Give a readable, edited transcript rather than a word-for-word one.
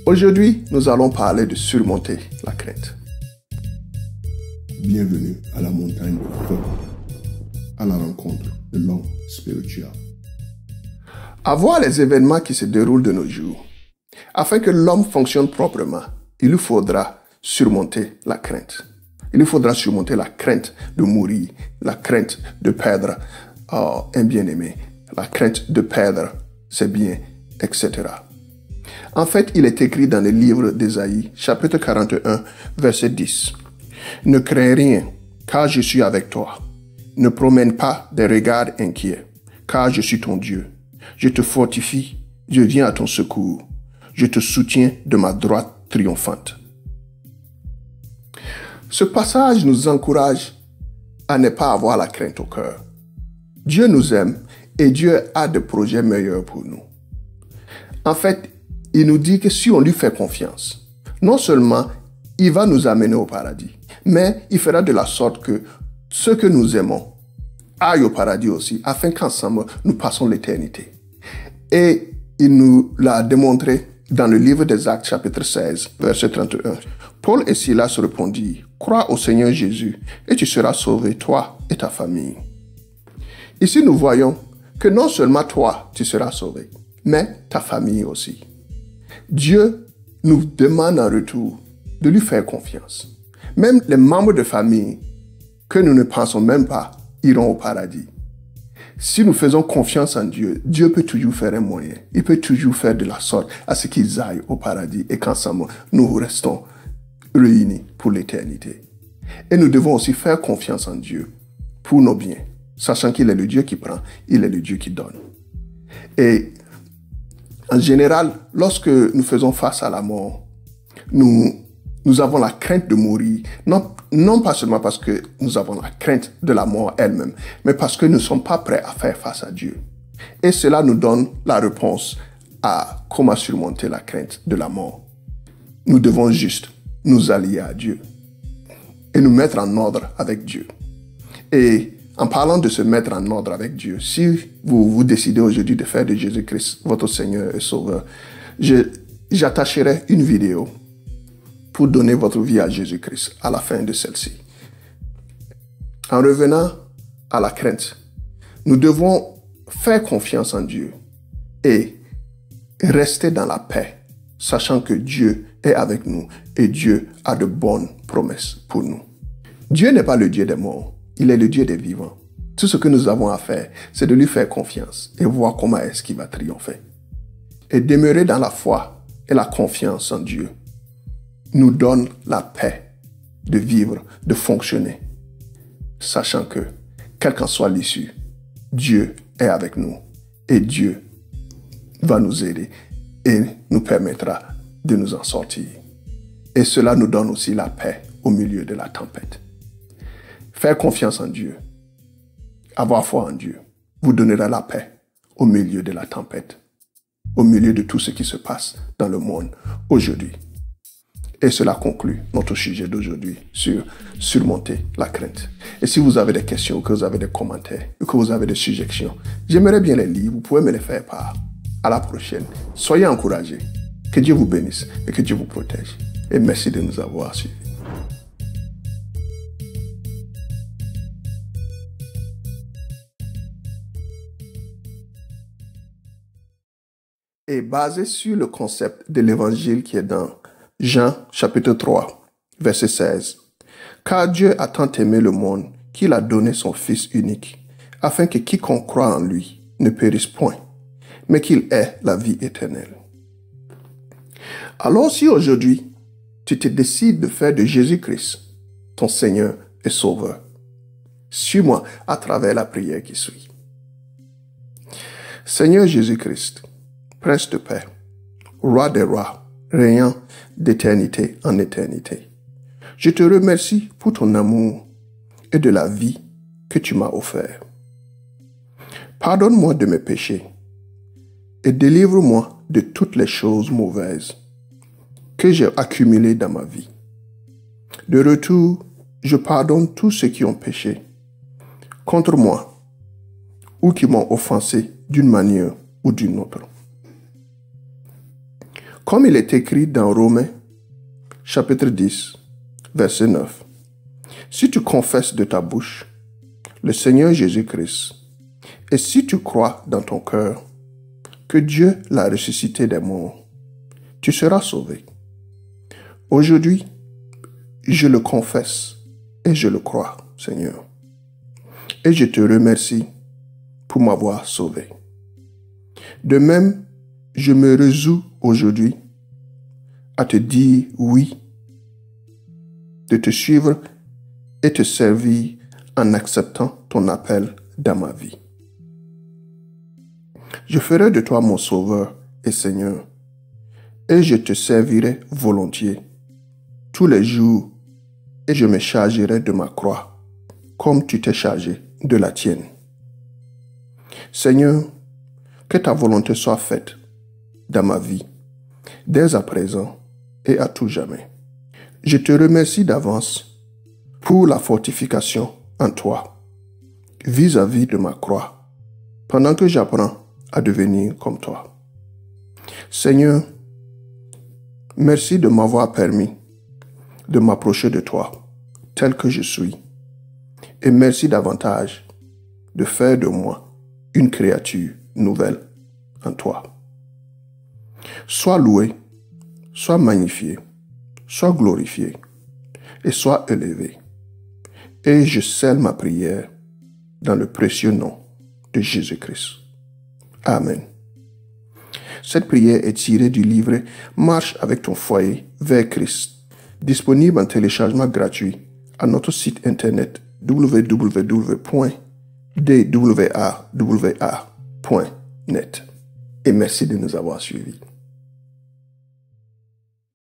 Aujourd'hui, nous allons parler de surmonter la crainte. Bienvenue à la montagne de feu, à la rencontre de l'homme spirituel. À voir les événements qui se déroulent de nos jours, afin que l'homme fonctionne proprement, il lui faudra surmonter la crainte. Il lui faudra surmonter la crainte de mourir, la crainte de perdre un bien-aimé, la crainte de perdre ses biens, etc. En fait, il est écrit dans le livre d'Ésaïe, chapitre 41, verset 10. « Ne crains rien, car je suis avec toi. Ne promène pas des regards inquiets, car je suis ton Dieu. Je te fortifie, je viens à ton secours. Je te soutiens de ma droite triomphante. » Ce passage nous encourage à ne pas avoir la crainte au cœur. Dieu nous aime et Dieu a des projets meilleurs pour nous. En fait, il nous dit que si on lui fait confiance, non seulement il va nous amener au paradis, mais il fera de la sorte que ceux que nous aimons aillent au paradis aussi, afin qu'ensemble nous passons l'éternité. Et il nous l'a démontré dans le livre des Actes, chapitre 16, verset 31. Paul et Silas répondirent, « Crois au Seigneur Jésus, et tu seras sauvé, toi et ta famille. » Ici, nous voyons que non seulement toi, tu seras sauvé, mais ta famille aussi. Dieu nous demande en retour de lui faire confiance. Même les membres de famille que nous ne pensons même pas iront au paradis. Si nous faisons confiance en Dieu, Dieu peut toujours faire un moyen. Il peut toujours faire de la sorte à ce qu'ils aillent au paradis et qu'ensemble, nous restons réunis pour l'éternité. Et nous devons aussi faire confiance en Dieu pour nos biens, sachant qu'il est le Dieu qui prend, il est le Dieu qui donne. Et en général, lorsque nous faisons face à la mort, nous avons la crainte de mourir, non pas seulement parce que nous avons la crainte de la mort elle-même, mais parce que nous ne sommes pas prêts à faire face à Dieu. Et cela nous donne la réponse à comment surmonter la crainte de la mort. Nous devons juste nous allier à Dieu et nous mettre en ordre avec Dieu. Et en parlant de se mettre en ordre avec Dieu, si vous décidez aujourd'hui de faire de Jésus-Christ votre Seigneur et Sauveur, j'attacherai une vidéo pour donner votre vie à Jésus-Christ à la fin de celle-ci. En revenant à la crainte, nous devons faire confiance en Dieu et rester dans la paix, sachant que Dieu est avec nous et Dieu a de bonnes promesses pour nous. Dieu n'est pas le Dieu des morts, il est le Dieu des vivants. Tout ce que nous avons à faire, c'est de lui faire confiance et voir comment est-ce qu'il va triompher. Et demeurer dans la foi et la confiance en Dieu nous donne la paix de vivre, de fonctionner, sachant que, quelle qu'en soit l'issue, Dieu est avec nous et Dieu va nous aider et nous permettra de nous en sortir. Et cela nous donne aussi la paix au milieu de la tempête. Faire confiance en Dieu, avoir foi en Dieu, vous donnera la paix au milieu de la tempête, au milieu de tout ce qui se passe dans le monde aujourd'hui. Et cela conclut notre sujet d'aujourd'hui sur surmonter la crainte. Et si vous avez des questions, que vous avez des commentaires, ou que vous avez des suggestions, j'aimerais bien les lire, vous pouvez me les faire part. À la prochaine. Soyez encouragés. Que Dieu vous bénisse et que Dieu vous protège. Et merci de nous avoir suivis. Et basé sur le concept de l'évangile qui est dans Jean chapitre 3, verset 16. « Car Dieu a tant aimé le monde qu'il a donné son Fils unique, afin que quiconque croit en lui ne périsse point, mais qu'il ait la vie éternelle. » Alors si aujourd'hui, tu te décides de faire de Jésus-Christ ton Seigneur et Sauveur, suis-moi à travers la prière qui suit. Seigneur Jésus-Christ, Prince de paix, Roi des rois, régnant d'éternité en éternité. Je te remercie pour ton amour et de la vie que tu m'as offert. Pardonne-moi de mes péchés et délivre-moi de toutes les choses mauvaises que j'ai accumulées dans ma vie. De retour, je pardonne tous ceux qui ont péché contre moi ou qui m'ont offensé d'une manière ou d'une autre. Comme il est écrit dans Romains, chapitre 10, verset 9. Si tu confesses de ta bouche le Seigneur Jésus-Christ, et si tu crois dans ton cœur que Dieu l'a ressuscité des morts, tu seras sauvé. Aujourd'hui, je le confesse et je le crois, Seigneur. Et je te remercie pour m'avoir sauvé. De même, je me résous aujourd'hui à te dire oui, de te suivre et te servir en acceptant ton appel dans ma vie. Je ferai de toi mon Sauveur et Seigneur, et je te servirai volontiers tous les jours, et je me chargerai de ma croix, comme tu t'es chargé de la tienne. Seigneur, que ta volonté soit faite dans ma vie, dès à présent et à tout jamais. Je te remercie d'avance pour la fortification en toi, vis-à-vis de ma croix, pendant que j'apprends à devenir comme toi. Seigneur, merci de m'avoir permis de m'approcher de toi, tel que je suis, et merci davantage de faire de moi une créature nouvelle en toi. Sois loué, sois magnifié, sois glorifié et sois élevé. Et je scelle ma prière dans le précieux nom de Jésus-Christ. Amen. Cette prière est tirée du livret Marche avec ton foyer vers Christ, disponible en téléchargement gratuit à notre site internet www.dwawa.net. Et merci de nous avoir suivis.